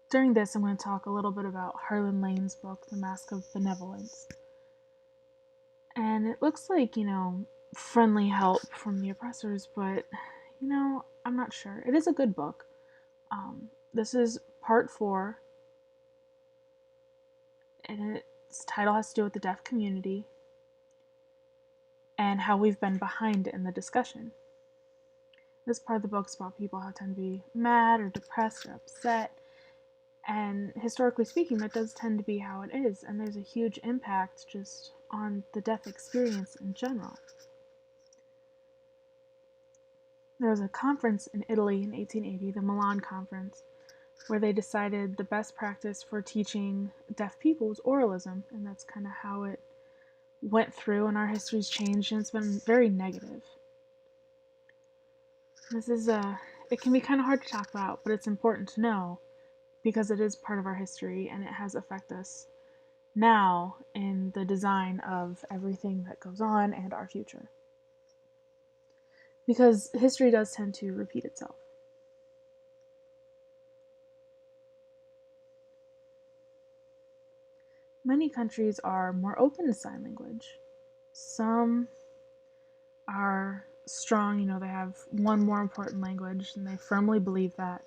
During this, I'm going to talk a little bit about Harlan Lane's book, The Mask of Benevolence. And it looks like, friendly help from the oppressors, but, I'm not sure. It is a good book. This is part 4, and its title has to do with the deaf community and how we've been behind in the discussion. This part of the book is about people who tend to be mad or depressed or upset. And historically speaking, that does tend to be how it is. And there's a huge impact just on the deaf experience in general. There was a conference in Italy in 1880, the Milan Conference, where they decided the best practice for teaching deaf people was oralism. And that's kind of how it went through, and our history's changed, and it's been very negative. It can be kind of hard to talk about, but it's important to know because it is part of our history and it has affected us now in the design of everything that goes on and our future. Because history does tend to repeat itself. Many countries are more open to sign language. Some are strong, they have one more important language and they firmly believe that.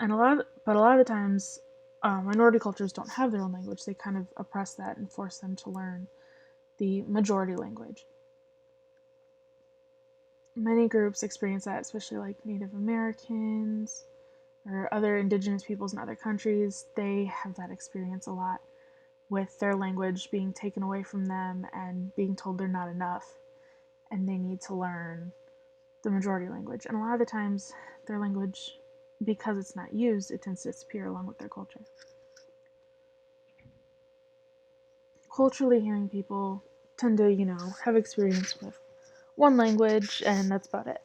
And a lot of the times, minority cultures don't have their own language. They kind of oppress that and force them to learn the majority language. Many groups experience that, especially like Native Americans or other indigenous peoples in other countries. They have that experience a lot with their language being taken away from them and being told they're not enough and they need to learn the majority language. And a lot of the times, their language, because it's not used, it tends to disappear along with their culture. Culturally hearing people tend to, have experience with one language, and that's about it.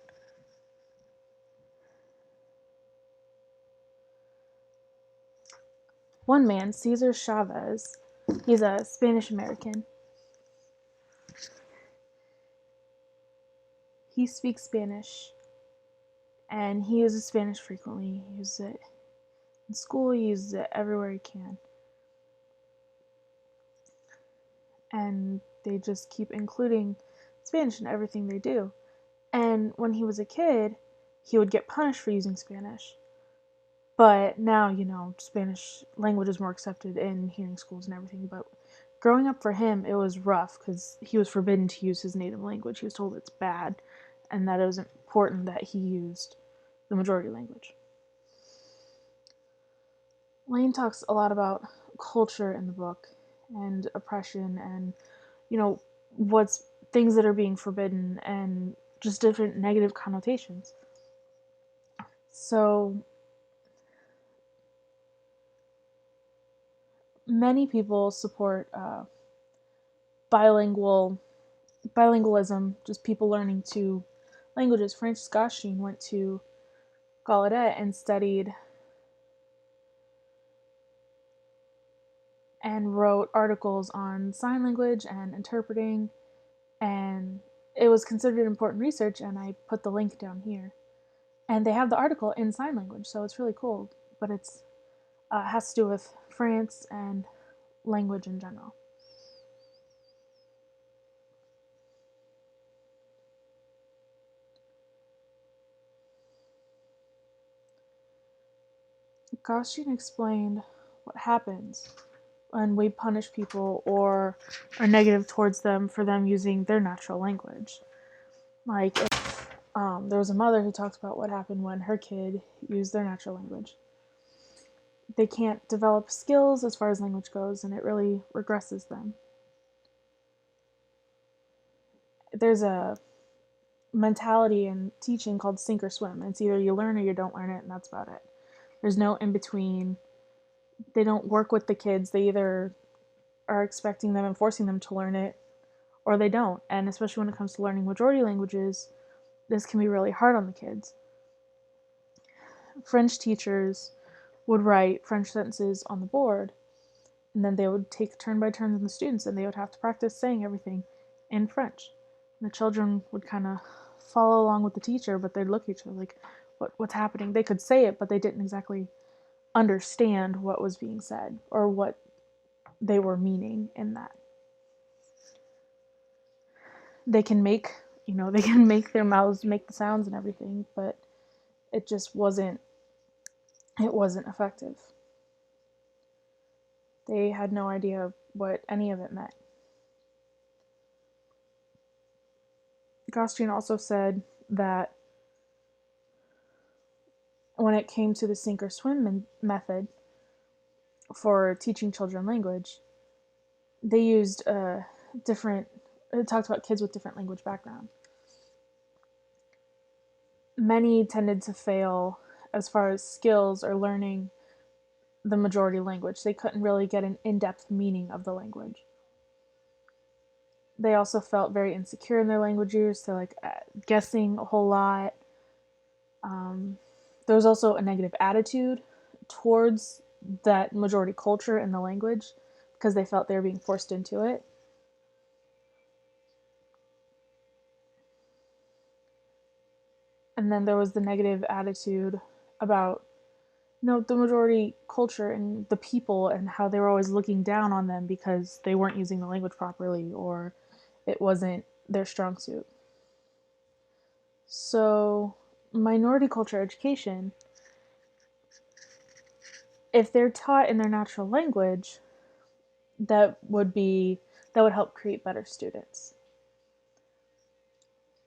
One man, Cesar Chavez, he's a Spanish American. He speaks Spanish, and he uses Spanish frequently. He uses it in school, he uses it everywhere he can. And they just keep including Spanish in everything they do. And when he was a kid, he would get punished for using Spanish. But now, Spanish language is more accepted in hearing schools and everything. But growing up for him, it was rough because he was forbidden to use his native language. He was told it's bad and that it was important that he used the majority language. Lane talks a lot about culture in the book and oppression and, what's things that are being forbidden and just different negative connotations. So many people support bilingualism, just people learning two languages. Francis Gosheen went to Gallaudet and studied and wrote articles on sign language and interpreting, and it was considered important research, and I put the link down here. And they have the article in sign language, so it's really cool, but it has to do with France and language in general. Gosheen explained what happens when we punish people or are negative towards them for them using their natural language. Like if there was a mother who talks about what happened when her kid used their natural language. They can't develop skills as far as language goes, and it really regresses them. There's a mentality in teaching called sink or swim. It's either you learn or you don't learn it, and that's about it. There's no in between. They don't work with the kids. They either are expecting them and forcing them to learn it, or they don't. And especially when it comes to learning majority languages, this can be really hard on the kids. French teachers would write French sentences on the board, and then they would take turn by turn with the students, and they would have to practice saying everything in French. And the children would kind of follow along with the teacher, but they'd look at each other like, what's happening? They could say it, but they didn't exactly understand what was being said or what they were meaning in that. They can make, they can make their mouths make the sounds and everything, but it just wasn't effective. They had no idea what any of it meant. Gostian also said that when it came to the sink or swim method for teaching children language, they used it talked about kids with different language background. Many tended to fail as far as skills or learning the majority language. They couldn't really get an in-depth meaning of the language. They also felt very insecure in their language use. They're like guessing a whole lot. There was also a negative attitude towards that majority culture in the language because they felt they were being forced into it. And then there was the negative attitude about the majority culture and the people and how they were always looking down on them because they weren't using the language properly or it wasn't their strong suit. So, minority culture education, if they're taught in their natural language, that would help create better students.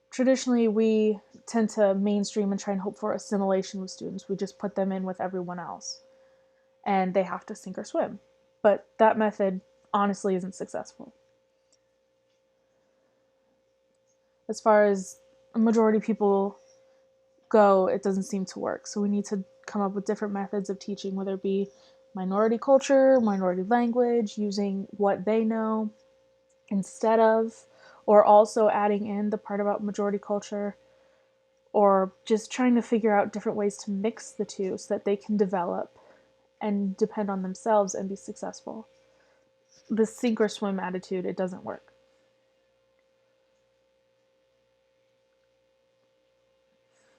Traditionally, we tend to mainstream and try and hope for assimilation with students. We just put them in with everyone else and they have to sink or swim. But that method honestly isn't successful. As far as a majority people go, it doesn't seem to work. So we need to come up with different methods of teaching, whether it be minority culture, minority language, using what they know instead of, or also adding in the part about majority culture, or just trying to figure out different ways to mix the two so that they can develop and depend on themselves and be successful. The sink or swim attitude, it doesn't work.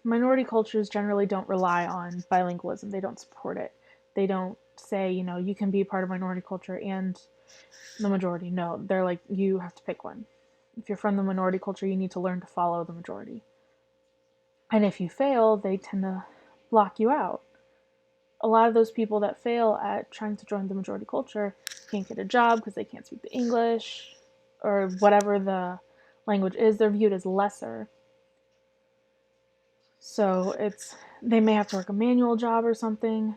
Minority cultures generally don't rely on bilingualism. They don't support it. They don't say, you can be part of minority culture and the majority. No, they're like, you have to pick one. If you're from the minority culture, you need to learn to follow the majority. And if you fail, they tend to block you out. A lot of those people that fail at trying to join the majority culture can't get a job because they can't speak the English or whatever the language is. They're viewed as lesser. So they may have to work a manual job or something.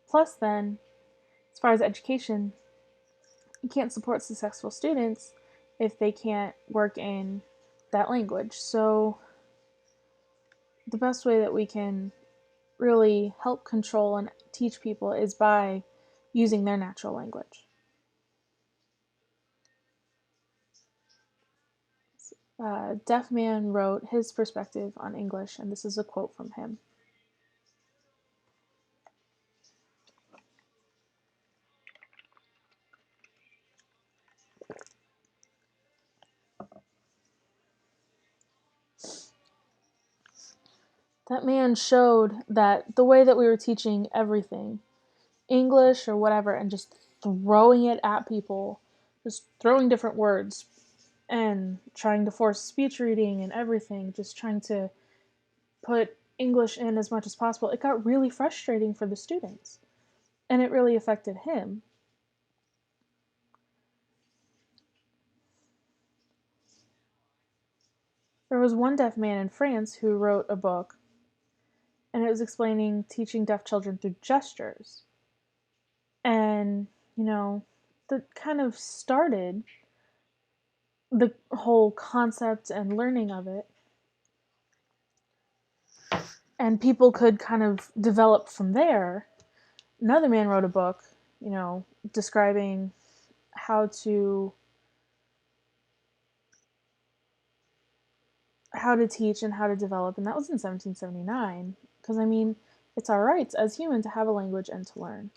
Plus then, as far as education, you can't support successful students if they can't work in that language. So the best way that we can really help control and teach people is by using their natural language. Deaf Man wrote his perspective on English, and this is a quote from him. That man showed that the way that we were teaching everything, English or whatever, and just throwing it at people, just throwing different words and trying to force speech reading and everything, just trying to put English in as much as possible, it got really frustrating for the students. And it really affected him. There was one deaf man in France who wrote a book, and it was explaining teaching deaf children through gestures. And, that kind of started the whole concept and learning of it. And people could kind of develop from there. Another man wrote a book, describing how to teach and how to develop, and that was in 1779. Because, it's our rights as humans to have a language and to learn.